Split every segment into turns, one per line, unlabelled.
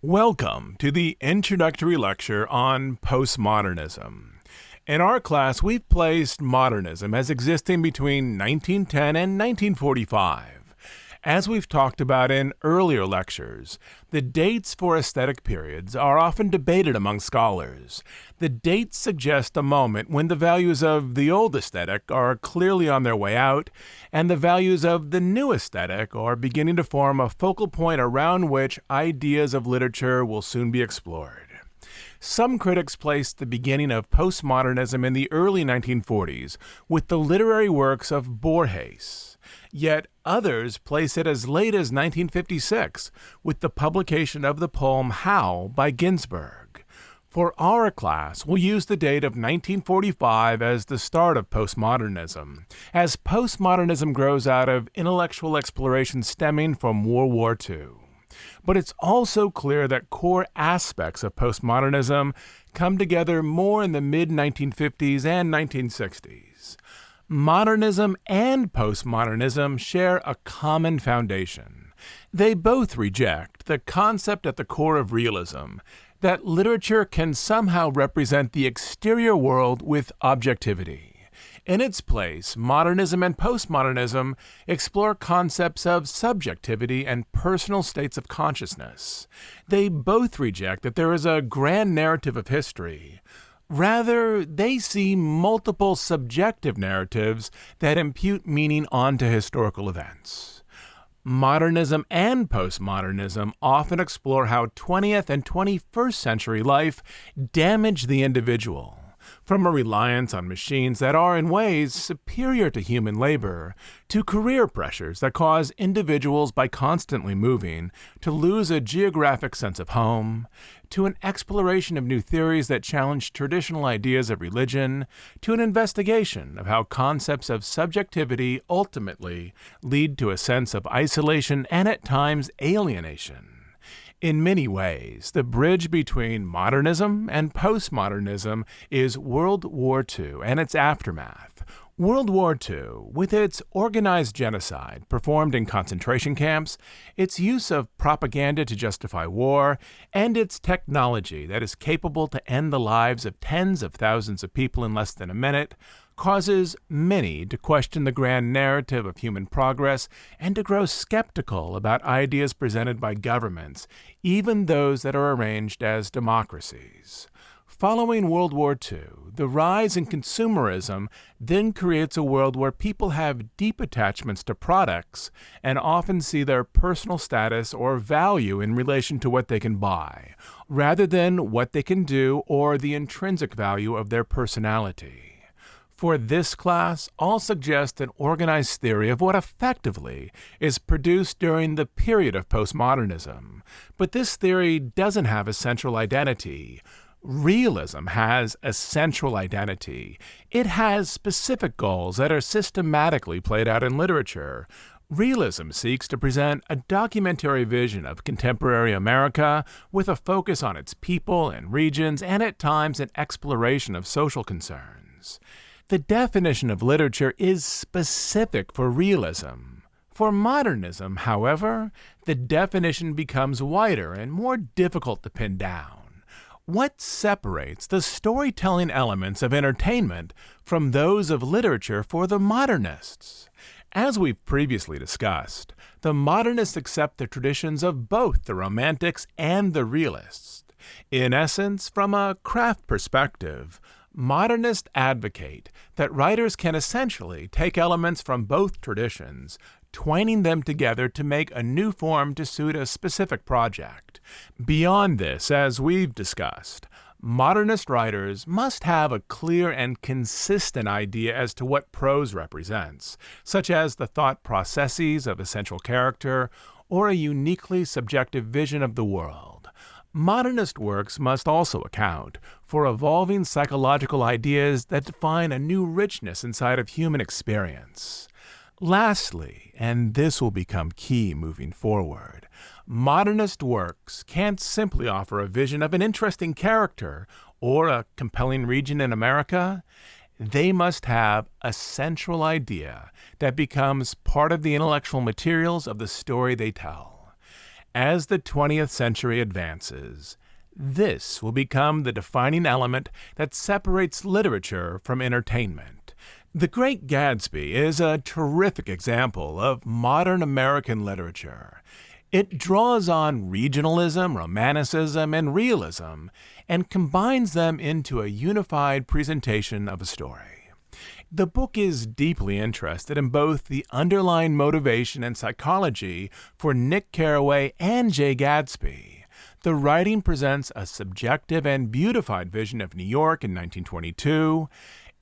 Welcome to the introductory lecture on postmodernism. In our class, we've placed modernism as existing between 1910 and 1945. As we've talked about in earlier lectures, the dates for aesthetic periods are often debated among scholars. The dates suggest a moment when the values of the old aesthetic are clearly on their way out, and the values of the new aesthetic are beginning to form a focal point around which ideas of literature will soon be explored. Some critics place the beginning of postmodernism in the early 1940s with the literary works of Borges. Yet others place it as late as 1956 with the publication of the poem How by Ginsberg. For our class, we'll use the date of 1945 as the start of postmodernism, as postmodernism grows out of intellectual exploration stemming from World War II. But it's also clear that core aspects of postmodernism come together more in the mid-1950s and 1960s. Modernism and postmodernism share a common foundation. They both reject the concept at the core of realism, that literature can somehow represent the exterior world with objectivity. In its place, modernism and postmodernism explore concepts of subjectivity and personal states of consciousness. They both reject that there is a grand narrative of history. Rather, they see multiple subjective narratives that impute meaning onto historical events. Modernism and postmodernism often explore how 20th and 21st century life damage the individual. From a reliance on machines that are in ways superior to human labor, to career pressures that cause individuals by constantly moving to lose a geographic sense of home, to an exploration of new theories that challenge traditional ideas of religion, to an investigation of how concepts of subjectivity ultimately lead to a sense of isolation and at times alienation. In many ways, the bridge between modernism and postmodernism is World War II and its aftermath. World War II, with its organized genocide performed in concentration camps, its use of propaganda to justify war, and its technology that is capable to end the lives of tens of thousands of people in less than a minute, causes many to question the grand narrative of human progress and to grow skeptical about ideas presented by governments, even those that are arranged as democracies. Following World War II, the rise in consumerism then creates a world where people have deep attachments to products and often see their personal status or value in relation to what they can buy, rather than what they can do or the intrinsic value of their personality. For this class, I'll suggest an organized theory of what effectively is produced during the period of postmodernism. But this theory doesn't have a central identity. Realism has a central identity. It has specific goals that are systematically played out in literature. Realism seeks to present a documentary vision of contemporary America with a focus on its people and regions and at times an exploration of social concerns. The definition of literature is specific for realism. For modernism, however, the definition becomes wider and more difficult to pin down. What separates the storytelling elements of entertainment from those of literature for the modernists? As we've previously discussed, the modernists accept the traditions of both the romantics and the realists. In essence, from a craft perspective, modernists advocate that writers can essentially take elements from both traditions, twining them together to make a new form to suit a specific project. Beyond this, as we've discussed, modernist writers must have a clear and consistent idea as to what prose represents, such as the thought processes of a central character or a uniquely subjective vision of the world. Modernist works must also account for evolving psychological ideas that define a new richness inside of human experience. Lastly, and this will become key moving forward, modernist works can't simply offer a vision of an interesting character or a compelling region in America. They must have a central idea that becomes part of the intellectual materials of the story they tell. As the 20th century advances, this will become the defining element that separates literature from entertainment. The Great Gatsby is a terrific example of modern American literature. It draws on regionalism, romanticism, and realism, and combines them into a unified presentation of a story. The book is deeply interested in both the underlying motivation and psychology for Nick Carraway and Jay Gatsby. The writing presents a subjective and beautified vision of New York in 1922.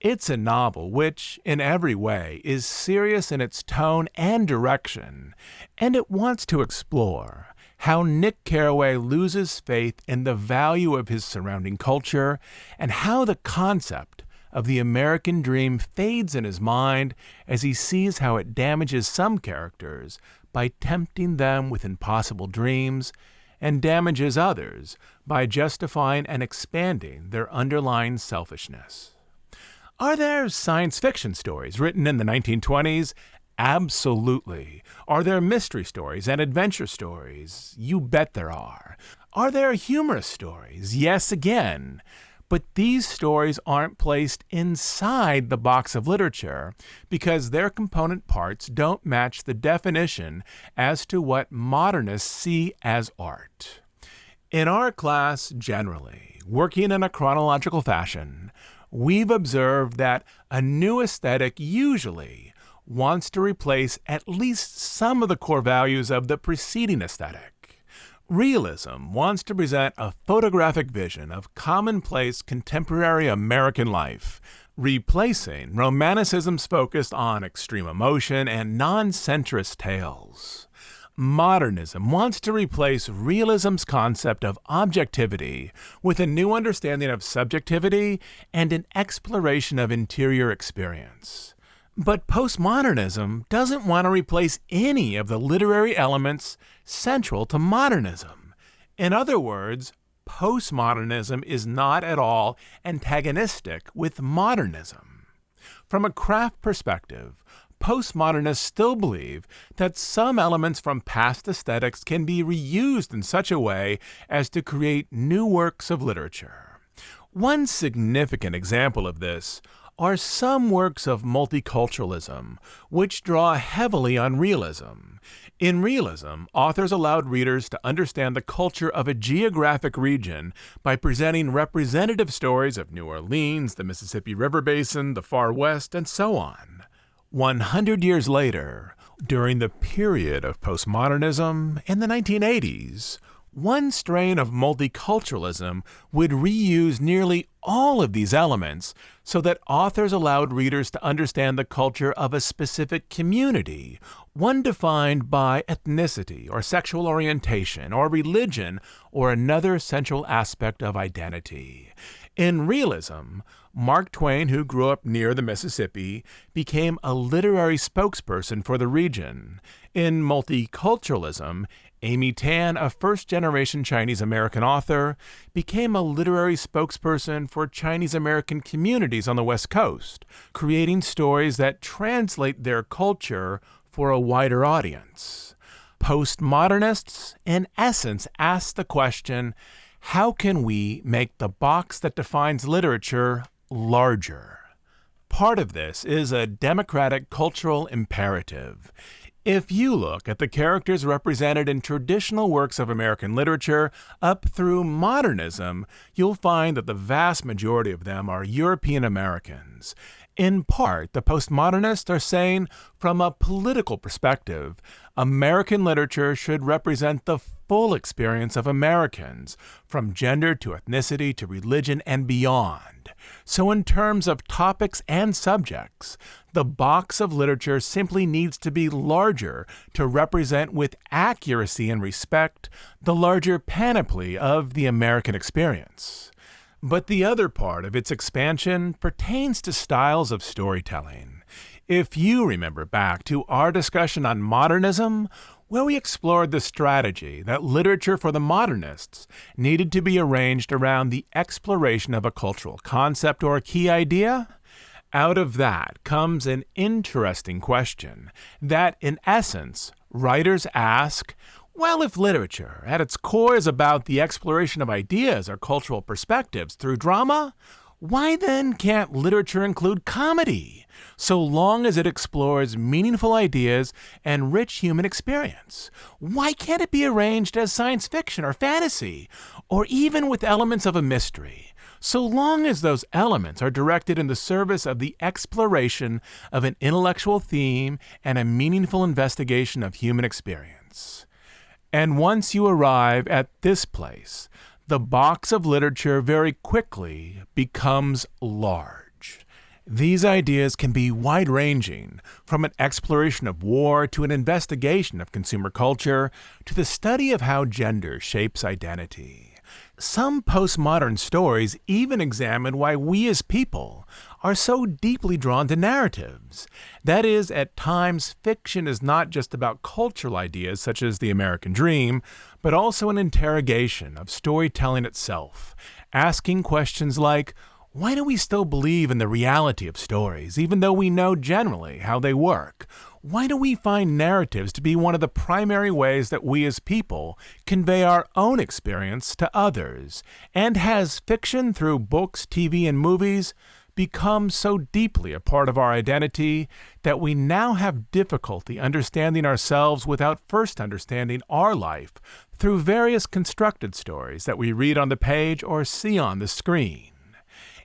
It's a novel which, in every way, is serious in its tone and direction, and it wants to explore how Nick Carraway loses faith in the value of his surrounding culture and how the concept of the American dream fades in his mind as he sees how it damages some characters by tempting them with impossible dreams and damages others by justifying and expanding their underlying selfishness. Are there science fiction stories written in the 1920s? Absolutely. Are there mystery stories and adventure stories? You bet there are. Are there humorous stories? Yes, again. But these stories aren't placed inside the box of literature because their component parts don't match the definition as to what modernists see as art. In our class, generally, working in a chronological fashion, we've observed that a new aesthetic usually wants to replace at least some of the core values of the preceding aesthetic. Realism wants to present a photographic vision of commonplace contemporary American life, replacing Romanticism's focus on extreme emotion and non-centrist tales. Modernism wants to replace realism's concept of objectivity with a new understanding of subjectivity and an exploration of interior experience. But postmodernism doesn't want to replace any of the literary elements central to modernism. In other words, postmodernism is not at all antagonistic with modernism. From a craft perspective, postmodernists still believe that some elements from past aesthetics can be reused in such a way as to create new works of literature. One significant example of this are some works of multiculturalism, which draw heavily on realism. In realism, authors allowed readers to understand the culture of a geographic region by presenting representative stories of New Orleans, the Mississippi River Basin, the Far West, and so on. 100 years later, during the period of postmodernism in the 1980s, one strain of multiculturalism would reuse nearly all of these elements so that authors allowed readers to understand the culture of a specific community, one defined by ethnicity or sexual orientation or religion or another central aspect of identity. In realism, Mark Twain, who grew up near the Mississippi, became a literary spokesperson for the region. In multiculturalism, Amy Tan, a first-generation Chinese-American author, became a literary spokesperson for Chinese-American communities on the West Coast, creating stories that translate their culture for a wider audience. Postmodernists, in essence, ask the question, how can we make the box that defines literature larger? Part of this is a democratic cultural imperative. If you look at the characters represented in traditional works of American literature up through modernism, you'll find that the vast majority of them are European Americans. In part, the postmodernists are saying, from a political perspective, American literature should represent the full experience of Americans, from gender to ethnicity to religion and beyond. So in terms of topics and subjects, the box of literature simply needs to be larger to represent with accuracy and respect the larger panoply of the American experience. But the other part of its expansion pertains to styles of storytelling. If you remember back to our discussion on modernism, where we explored the strategy that literature for the modernists needed to be arranged around the exploration of a cultural concept or a key idea, out of that comes an interesting question that, in essence, writers ask, Well, if literature, at its core, is about the exploration of ideas or cultural perspectives through drama, why then can't literature include comedy, so long as it explores meaningful ideas and rich human experience? Why can't it be arranged as science fiction or fantasy, or even with elements of a mystery, so long as those elements are directed in the service of the exploration of an intellectual theme and a meaningful investigation of human experience? And once you arrive at this place, the box of literature very quickly becomes large. These ideas can be wide-ranging, from an exploration of war to an investigation of consumer culture to the study of how gender shapes identity. Some postmodern stories even examine why we as people are so deeply drawn to narratives. That is, at times, fiction is not just about cultural ideas such as the American dream, but also an interrogation of storytelling itself, asking questions like, why do we still believe in the reality of stories, even though we know generally how they work? Why do we find narratives to be one of the primary ways that we as people convey our own experience to others? And has fiction through books, TV, and movies become so deeply a part of our identity that we now have difficulty understanding ourselves without first understanding our life through various constructed stories that we read on the page or see on the screen?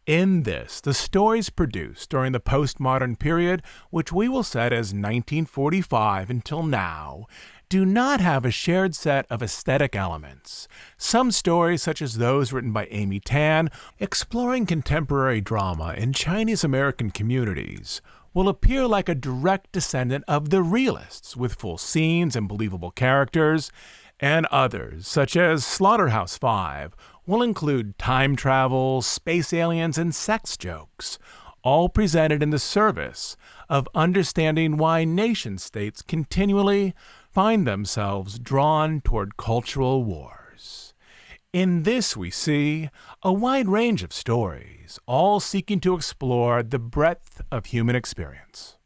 In this, the stories produced during the postmodern period, which we will set as 1945 until now, do not have a shared set of aesthetic elements. Some stories, such as those written by Amy Tan, exploring contemporary drama in Chinese American communities, will appear like a direct descendant of the realists, with full scenes and believable characters, and others, such as Slaughterhouse-Five, will include time travel, space aliens, and sex jokes, all presented in the service of understanding why nation-states continually find themselves drawn toward cultural wars. In this we see a wide range of stories, all seeking to explore the breadth of human experience.